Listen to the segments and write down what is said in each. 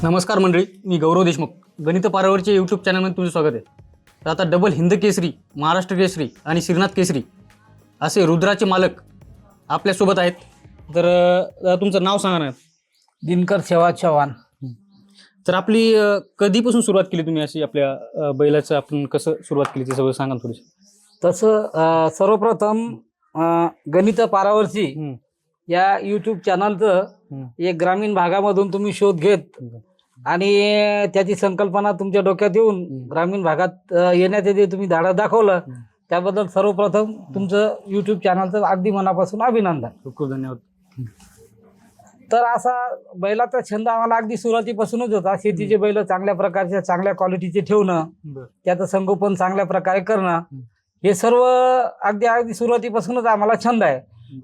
नमस्कार मंडळी, मी गौरव देशमुख. गणित पारावरच्या यूट्यूब चॅनलमध्ये तुमचं स्वागत आहे. तर आता डबल हिंद केसरी, महाराष्ट्र केसरी आणि श्रीनाथ केसरी असे रुद्राचे मालक आपल्यासोबत आहेत. तर तुमचं नाव सांगा ना. दिनकर सेवा चव्हाण. तर आपली कधीपासून सुरुवात केली तुम्ही अशी आपल्या बैलाचं आपण कसं सुरुवात केली ते सगळं सांगा थोडीशी. तसं सर्वप्रथम गणित पारावरची या यूट्यूब चॅनलचं एक ग्रामीण भागामधून तुम्ही शोध घेत आणि त्याची संकल्पना तुमच्या डोक्यात येऊन ग्रामीण भागात येण्याचे जे तुम्ही धाडस दाखवलं त्याबद्दल सर्वप्रथम तुमचं यूट्यूब चॅनलचं अगदी मनापासून अभिनंदन. खूप खूप धन्यवाद. तर असा बैलाचा छंद आम्हाला अगदी सुरुवातीपासूनच होता. शेतीचे बैल चांगल्या प्रकारच्या चांगल्या क्वालिटीचे ठेवणं, त्याचं संगोपन चांगल्या प्रकारे करणं, हे सर्व अगदी सुरुवातीपासूनच आम्हाला छंद आहे.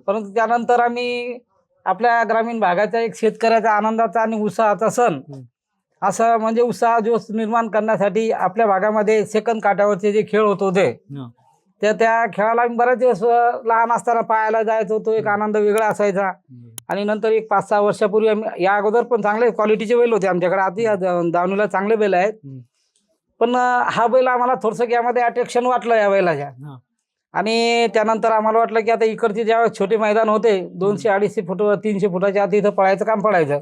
परंतु त्यानंतर आम्ही आपल्या ग्रामीण भागाच्या एक शेतकऱ्याचा आनंदाचा आणि उत्साहाचा सण असं म्हणजे उत्साह जोश निर्माण करण्यासाठी आपल्या भागामध्ये सेकंद काठावरचे जे खेळ होत होते त्या खेळाला आम्ही बऱ्याच दिवस लहान असताना पाहायला जायचो. तो एक आनंद वेगळा असायचा. आणि नंतर एक 5-6 वर्षापूर्वी आम्ही या अगोदर पण चांगले क्वालिटीचे बैल होते आमच्याकडे. आता दावणीला चांगले बैल आहेत, पण हा बैल आम्हाला थोडंसं यामध्ये अट्रॅक्शन वाटलं या बैलाच्या. आणि त्यानंतर आम्हाला वाटलं की आता इकडचे ज्यावेळेस छोटे मैदान होते 200-250 फूट 300 फुटाच्या आत इथं पळायचं काम पडायचं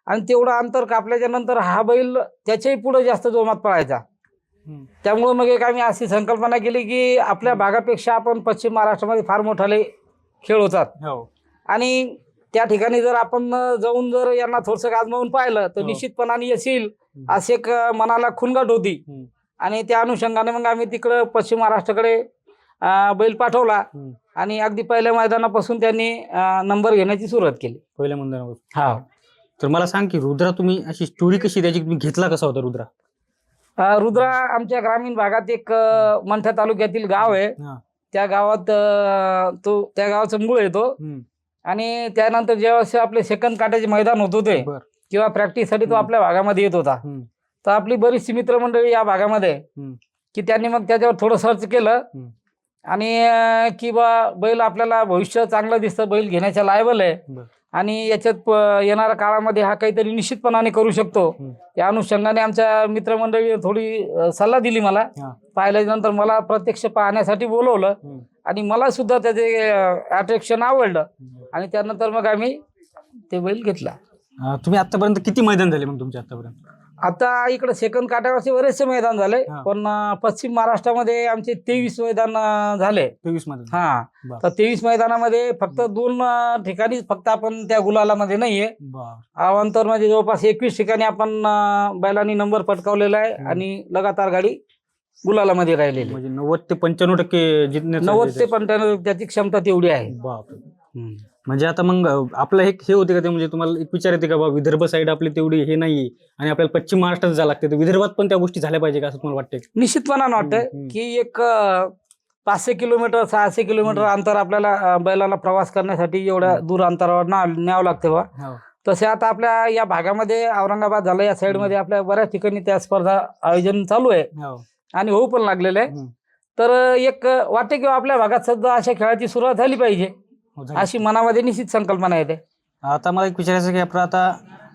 आणि तेवढं अंतर कापल्याच्या नंतर हा बैल त्याच्याही पुढे जास्त जोमात पळायचा. त्यामुळे मग एक आम्ही अशी संकल्पना केली की आपल्या भागापेक्षा आपण पश्चिम महाराष्ट्रामध्ये फार मोठाले खेळ होतात आणि त्या ठिकाणी जर आपण जाऊन जर यांना थोडंसं आजमावून पाहिलं तर निश्चितपणाने येईल असे एक मनाला खुणगाट होती. आणि त्या अनुषंगाने मग आम्ही तिकडं पश्चिम महाराष्ट्राकडे बैल पाठवला आणि अगदी पहिल्या मैदानापासून त्यांनी नंबर घेण्याची सुरुवात केली. पहिल्या मैदानापासून. हा. तर मला सांग की रुद्रा तुम्ही अशी स्टोरी कशी त्याची तुम्ही घेतला कसा होता रुद्रा? रुद्रा आमच्या ग्रामीण भागात एक मंठा तालुक्यातील गाव आहे. त्या गावात त्या गावाचं मूळ येतो. आणि त्यानंतर जेव्हा आपले सेकंद काटाचे मैदान होत होते किंवा प्रॅक्टिससाठी तो आपल्या भागामध्ये येत होता. तर आपली बरीचशी मित्रमंडळी या भागामध्ये की त्यांनी मग त्याच्यावर थोडं सर्च केलं आणि की बा बैल आपल्याला भविष्य चांगलं दिसतं, बैल घेण्याच्या लायबल आहे आणि याच्यात येणाऱ्या काळामध्ये हा काहीतरी निश्चितपणाने करू शकतो. या अनुषंगाने आमच्या मित्रमंडळी थोडी सल्ला दिली मला. पाहिल्यानंतर मला प्रत्यक्ष पाहण्यासाठी बोलवलं आणि मला सुद्धा त्याचे अट्रॅक्शन आवडलं आणि त्यानंतर मग आम्ही ते बैल घेतला. तुम्ही आतापर्यंत किती मैदान झाले मग तुमच्या आतापर्यंत? आता इकडे सेकंद काठावरचे बरेचसे मैदान झाले, पण पश्चिम महाराष्ट्रामध्ये आमचे 23 मैदान झाले. 23 मैदान. हा. तर 23 मैदानामध्ये फक्त 2 ठिकाणी फक्त आपण त्या गुलालामध्ये नाहीये. अवांतर म्हणजे जवळपास 21 ठिकाणी आपण बैलांनी नंबर पटकावलेला आहे आणि लगातार गाडी गुलालामध्ये राहिलेली. म्हणजे 90 ते 95% जिंकण्याचं 90 ते 95 त्याची क्षमता तेवढी आहे. म्हणजे आता मग आपलं हे होते का ते, म्हणजे तुम्हाला एक विचार येते का बाबा विदर्भ साईड आपली तेवढी हे नाहीये आणि आपल्याला पश्चिम महाराष्ट्रात जायला लागते, तर विदर्भात पण त्या गोष्टी झाल्या पाहिजे का असं तुम्हाला वाटतंय? निश्चितपणानं वाटतं की एक 500 किलोमीटर 600 किलोमीटर अंतर आपल्याला बैलाला प्रवास करण्यासाठी एवढ्या दूर अंतरावर न्यावं लागते बा. तसे आता आपल्या या भागामध्ये औरंगाबाद झालं, या साईडमध्ये आपल्या बऱ्याच ठिकाणी त्या स्पर्धा आयोजन चालू आहे आणि होऊ पण लागलेलं आहे. तर एक वाटते की आपल्या भागात सध्या अशा खेळाची सुरुवात झाली पाहिजे अशी मनामध्ये निश्चित संकल्पना येते. आता मला एक विचारायचं की आपण आता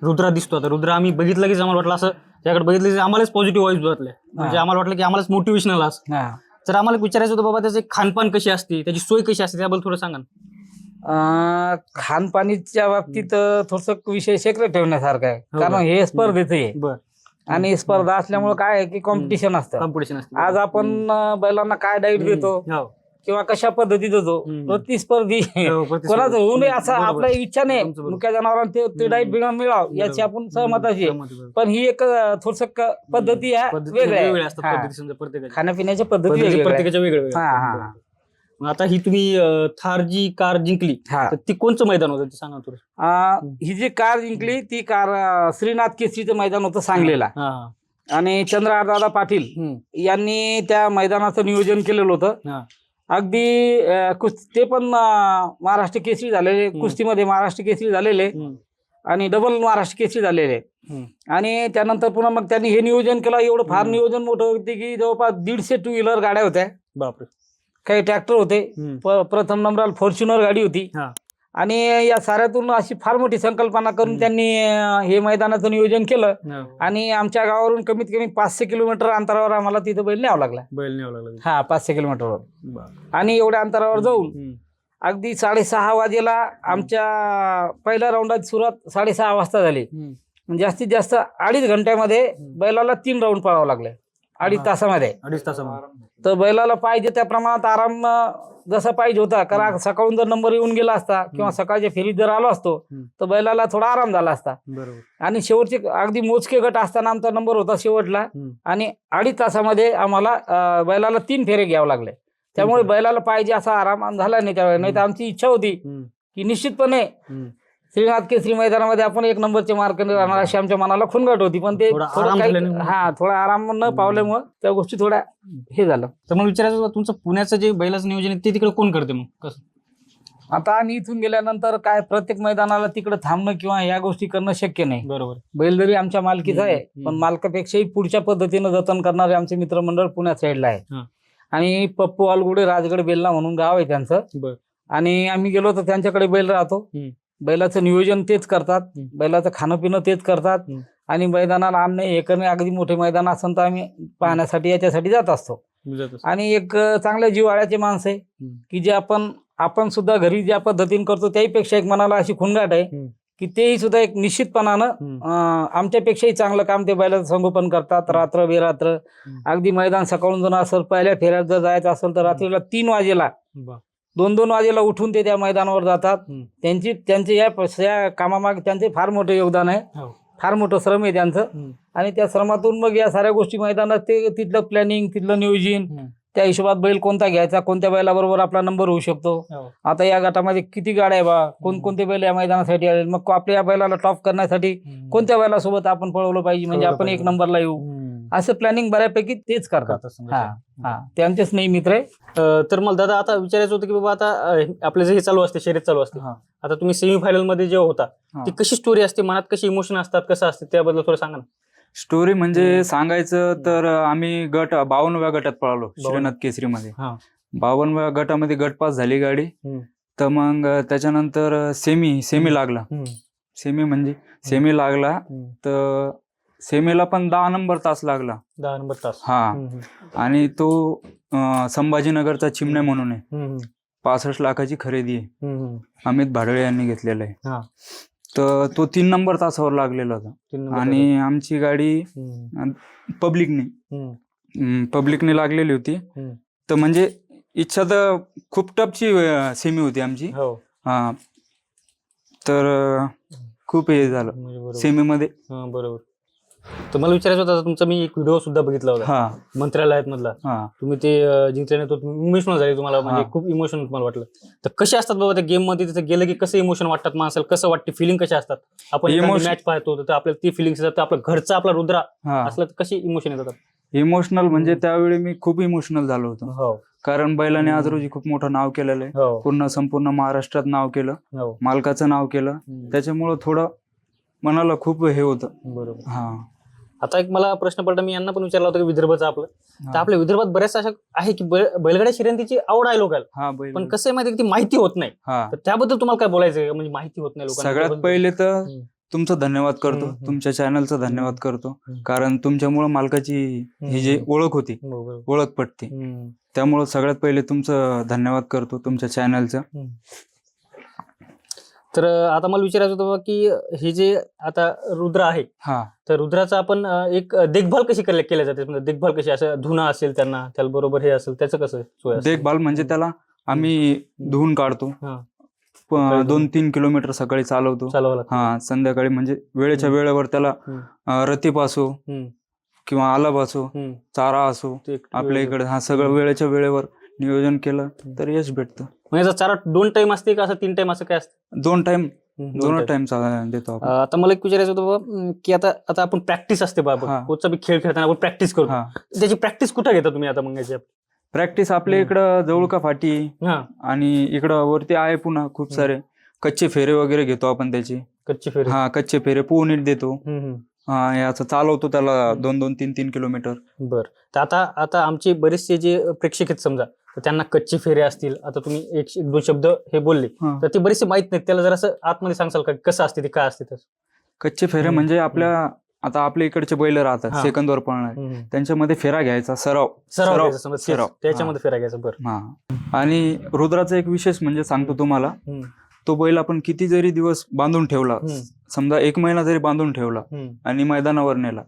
रुद्रा दिसतो, आता रुद्रा आम्ही बघितलं की आम्हाला वाटलं असं त्याकडे बघितलं की आम्हालाच पॉझिटिव्ह वाईज वाटले, म्हणजे आम्हाला वाटलं की आम्हालाच मोटिवेशनल असं. तर आम्हाला विचारायचं होतं बाबा त्याचे खानपान कशी असते, त्याची सोय कशी असते, त्याबद्दल थोडं सांगा ना. खानपानीच्या बाबतीत थोडस विषय सेक्रेट ठेवण्यासारखं आहे, कारण हे स्पर्धेचं आहे आणि स्पर्धा असल्यामुळे काय आहे की कॉम्पिटिशन असतं. आज आपण बैलांना काय डाईट देतो किंवा कशा पद्धती देतो, प्रतिस्पर्धी कोणाचं होऊ नये असं आपल्या इच्छा नाही. मुख्य जनावरांना ते डाईट मिळावं याची आपण सहमताची आहे, पण ही एक थोडस पद्धती वेगळ्या खाण्यापिण्याच्या पद्धती प्रत्येकाच्या वेगळ्या. आता ही तुम्ही थार जी कार जिंकली ती कोणचं मैदान होतं ते सांगा थोडं. ही जी कार जिंकली ती कार श्रीनाथ केसरीचं मैदान होतं सांगलीला आणि चंद्रदादा पाटील यांनी त्या मैदानाचं नियोजन केलेलं होतं. अगदी ते पण महाराष्ट्र केसरी झालेले, कुस्तीमध्ये महाराष्ट्र केसरी झालेले आणि डबल महाराष्ट्र केसरी झालेले. आणि त्यानंतर पुन्हा मग त्यांनी हे नियोजन केलं. एवढं फार नियोजन मोठं होते की जवळपास 150 टू व्हीलर गाड्या होत्या, काही ट्रॅक्टर होते, प्रथम नंबराला फॉर्च्युनर गाडी होती आणि या साऱ्यातून अशी फार मोठी संकल्पना करून त्यांनी हे मैदानाचं नियोजन केलं आणि आमच्या गावावरून कमीत कमी 500 किलोमीटर अंतरावर आम्हाला तिथं बैल न्यावं लागला. बैल न्यावं लागलं. हा 500 किलोमीटरवर आणि एवढ्या अंतरावर जाऊन अगदी 6:30 वाजेला आमच्या पहिल्या राऊंडाची सुरुवात 6:30 वाजता झाली. जास्तीत जास्त 2.5 घंट्यामध्ये बैलाला 3 राऊंड पळावं लागले. 2.5 तासामध्ये. 2.5 तासामध्ये. तर बैलाला पाहिजे त्या प्रमाणात आराम जसा पाहिजे होता. कारण सकाळून जर नंबर येऊन गेला असता किंवा सकाळच्या फेरीत जर आलो असतो तर बैलाला थोडा आराम झाला असता. आणि शेवटचे अगदी मोजके गट असताना आमचा नंबर होता शेवटला आणि 2.5 तासामध्ये आम्हाला बैलाला 3 फेरे घ्यावे लागले. त्यामुळे बैलाला पाहिजे असा आराम झाला नाही त्यावेळेस. नाही तर आमची इच्छा होती की निश्चितपणे श्रीनाथ केसरी मैदानामध्ये आपण 1 नंबरचे मार्क राहणार अशी आमच्या मनाला खुणगाट होती. पण ते थोडा आराम न पावल्यामुळे त्या गोष्टी थोड्या हे झालं. तर मग विचारायचं होतं, तुमचं पुण्याचं जे बैलाचं नियोजन आहे ते तिकडे कोण करते मग कसं? आता आम्ही इथून गेल्यानंतर काय प्रत्येक मैदानाला तिकडे थांबणं किंवा या गोष्टी करणं शक्य नाही. बरोबर. बैल जरी आमच्या मालकीचा आहे पण मालकापेक्षाही पुढच्या पद्धतीनं जतन करणारे आमचे मित्रमंडळ पुण्या साईडला आहे. आणि पप्पू आलगुडे राजगड बेल्ला म्हणून गाव आहे त्यांचं. आणि आम्ही गेलो तर त्यांच्याकडे बैल राहतो. बैलाचं नियोजन तेच करतात, बैलाचं खाणं पिणं तेच करतात आणि मैदानाला आणणे हे करणे. अगदी मोठे मैदान असेल तर आम्ही पाहण्यासाठी याच्यासाठी जात असतो. आणि एक चांगल्या जीवाळ्याचे माणसं आहे की जे आपण सुद्धा घरी ज्या पद्धतीने करतो त्याहीपेक्षा एक मनाला अशी खुणगाट आहे की तेही सुद्धा एक निश्चितपणानं आमच्यापेक्षाही चांगलं काम ते बैलाचं संगोपन करतात रात्र बेरात्र. अगदी मैदान सकाळून जर असेल पहिल्या फेऱ्यात जर जायचं असेल तर रात्रीला 3 वाजेला 2-2 वाजेला उठून ते त्या मैदानावर जातात. त्यांचे या कामामागे त्यांचे फार मोठे योगदान आहे. फार मोठं श्रम आहे त्यांचं. आणि त्या श्रमातून मग या साऱ्या गोष्टी मैदानात ते तिथलं प्लॅनिंग तिथलं नियोजन त्या हिशोबात बैल कोणता घ्यायचा कोणत्या बैलाबरोबर आपला नंबर होऊ शकतो. आता या गटामध्ये किती गाड्या आहे बा कोणकोणते बैल या मैदानासाठी आले मग आपल्या या बैलाला टॉप करण्यासाठी कोणत्या बैलासोबत आपण पळवलं पाहिजे म्हणजे आपण 1 नंबरला येऊ असं प्लॅनिंग बऱ्यापैकी तेच करतात. त्यांचेच नाही मित्र आहे. तर मला दादा आता विचारायचं होतं की बाबा आता आपलं जे हे चालू असते शर्यत चालू असते आता तुम्ही सेमीफायनल मध्ये जे होता ती कशी स्टोरी असते मनात कशी इमोशन असतात कसं असते त्याबद्दल थोडं सांगा ना. स्टोरी म्हणजे सांगायचं तर आम्ही 52व्या गटात पळालो श्रीनाथ केसरी मध्ये. 52व्या गटामध्ये गटपास झाली गाडी. तर मग त्याच्यानंतर सेमी लागला. सेमी लागला तर सेमीला पण 10 नंबर तास लागला. 10 नंबर तास. आणि तो संभाजीनगरचा चिमण्या म्हणून आहे. 65 लाखाची खरेदी आहे. अमित भाडळे यांनी घेतलेला आहे. तर तो 3 नंबर तासावर लागलेला होता. आणि आमची गाडी पब्लिकने लागलेली होती. तर म्हणजे इच्छा तर खूप टफची सेमी होती आमची. तर खूप हे झालं सेमीमध्ये. बरोबर. तर मला विचारायचं होतं तुमचा मी एक व्हिडिओ सुद्धा बघितला होता मंत्रालयात मधला. तुम्ही ते जिंकल्याने तो इमोशनल झाले तुम्हाला म्हणजे खूप इमोशनल तुम्हाला वाटलं. तर कसे असतात बाबा त्या गेम मध्ये तिथे गेलं की कसं इमोशन वाटतात माणसाला कसं वाटते फिलिंग कशा असतात आपण मॅच पाहतो तर आपल्याला ती फिलिंग येतात आपला घरचा आपला रुद्रा असला तर कशी इमोशन येतात. इमोशनल म्हणजे त्यावेळी मी खूप इमोशनल झालो होतो. कारण बैलाने आज रोजी खूप मोठं नाव केलेलं आहे. संपूर्ण महाराष्ट्रात नाव केलं. मालकाचं नाव केलं. त्याच्यामुळं थोडं मनाला खूप हे होतं. बरोबर. आता एक मला प्रश्न पडला मी यांना पण विचारला होता की विदर्भाचं आपलं तर आपल्या विदर्भात बऱ्याच अशा आहे की बैलगाड्या शर्यतीची आवड आहे लोकांना पण कसं आहे माहिती ती माहिती होत नाही. तर त्याबद्दल तुम्हाला काय बोलायचं म्हणजे माहिती होत नाही लोकांना. सगळ्यात पहिले तर तुमचं धन्यवाद करतो. तुमच्या चॅनलचं धन्यवाद करतो. कारण तुमच्यामुळे मालकाची ही जी ओळख होती ओळख पटते त्यामुळं सगळ्यात पहिले तुमचं धन्यवाद करतो तुमच्या चॅनलचं. तर आता मला विचारायचं होतं की हे जे आता रुद्र आहे तर रुद्राचं आपण एक देखभाल कशी केल्या जाते म्हणजे देखभाल कशी असं धुणं असेल त्याला बरोबर हे असेल त्याचं कसं सोय देखभाल म्हणजे त्याला आम्ही धुवून काढतो. 2-3 किलोमीटर सकाळी चालवतो. संध्याकाळी म्हणजे वेळेच्या वेळेवर त्याला रतीप असो किंवा आलाब असो चारा असो आपल्या इकडे सगळं वेळेच्या वेळेवर नियोजन केलं तर यश भेटतं. म्हणजे चारा 2 टाइम असते का असं 3 टाइम असं काय असतं? 2 टाइम देतो. आता मला एक विचारायचं होतं बाबा की आता आपण प्रॅक्टिस असते बाबा कोणता बी खेळ खेळताना आपण प्रॅक्टिस करतो त्याची प्रॅक्टिस कुठे घेता तुम्ही आता मग याची प्रॅक्टिस आपल्या इकडं जवळका फाटी आणि इकडं वरती आहे पुन्हा खूप सारे कच्चे फेरे वगैरे घेतो आपण त्याची. कच्चे फेरे पोहणीत देतो. याचं चालवतो त्याला 2-2, 3-3 किलोमीटर. बरं. तर आता आमचे बरेचसे जे प्रेक्षक आहेत समजा तर त्यांना कच्चे फेरे असतील, आता तुम्ही एक दोन शब्द हे बोलले तर ते बरेचसे माहित नाहीत, त्याला जरा असं आतमध्ये सांगसाल का कसं असते ते, काय असते तसं? कच्चे फेरे म्हणजे आता आपल्या इकडचे बैल राहतात सेकंदवर पळणार, त्यांच्यामध्ये फेरा घ्यायचा, सराव त्याच्यामध्ये फेरा घ्यायचा. बरं. आणि रुद्राचा एक विशेष म्हणजे सांगतो तुम्हाला, तो बैल आपण किती जरी दिवस बांधून ठेवला, समजा 1 महिना जरी बांधून ठेवला आणि मैदानावर नेला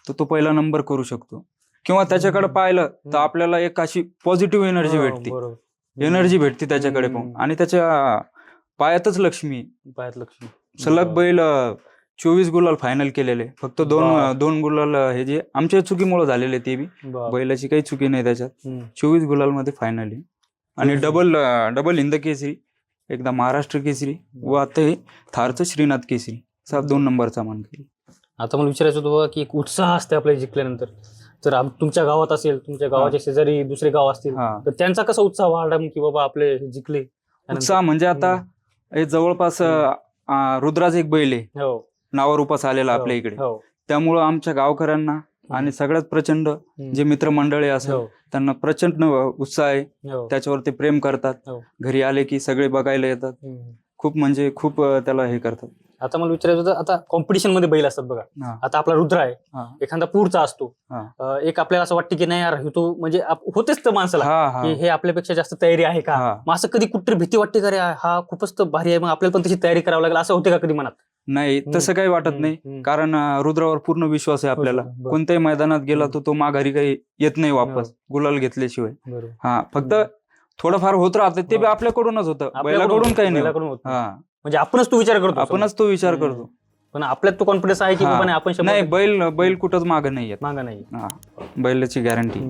तर तो पहिला नंबर करू शकतो. किंवा त्याच्याकडे पाहिलं तर आपल्याला एक अशी पॉझिटिव्ह एनर्जी भेटते त्याच्याकडे पाहून. आणि त्याच्या पायातच लक्ष्मी, सलग बैल 24 गुलाल फायनल केलेले, फक्त दोन गुलाल हे जे आमच्या चुकीमुळे झालेले, ते बी बैलाची काही चुकी नाही त्याच्यात. 24 गुलाल मध्ये फायनल. आणि डबल हिंद केसरी, एकदा महाराष्ट्र केसरी व आता हे थारचं श्रीनाथ केसरी, 2 नंबरचा मानकरी. आता मला विचारायचं होतं बाबा की एक उत्साह असते आपल्या जिंकल्यानंतर, जर तुमच्या गावात असेल, तुमच्या गावाच्या शेजारी दुसरे गाव असतील तर त्यांचा कसा उत्साह वाढला की बाबा आपले जिंकले? उत्साह म्हणजे आता हे जवळपास रुद्राज एक बैल आहे नावारूपास आलेला आपल्या इकडे, त्यामुळं आमच्या गावकऱ्यांना आणि सगळ्यात प्रचंड जे मित्रमंडळी असेल त्यांना प्रचंड उत्साह आहे. त्याच्यावर ते प्रेम करतात, घरी आले की सगळे बघायला येतात, खूप म्हणजे खूप त्याला हे करतात. आता मला विचारायचं होतं, आता कॉम्पिटिशन मध्ये बैल असतात बघा, आता आपला रुद्र आहे, एखादा पुढचा असतो, एक आपल्याला असं वाटतं की नाही यार तो म्हणजे होतेच तर माणसाला की हे आपल्यापेक्षा जास्त तयारी आहे का, मग असं कधी कुठतरी भीती वाटते का रे हा खूपच भारी आहे, मग आपल्याला पण तशी तयारी करावं लागेल, असं होते का कधी मनात? नाही, तसं काही वाटत नाही, कारण रुद्रावर पूर्ण विश्वास आहे आपल्याला. कोणत्याही मैदानात गेला तो माघारी काही येत नाही वापस गुलाल घेतल्याशिवाय. फक्त थोडंफार होत राहतं, ते बी आपल्याकडूनच होतं, बैलाकडून काही नाही. म्हणजे आपणच तो विचार करतो, पण आपल्यात तो कॉन्फिडन्स आहे की आपण नाही, बैल कुठंच मागं नाही येत, मागं नाही, बैलाची गॅरंटी.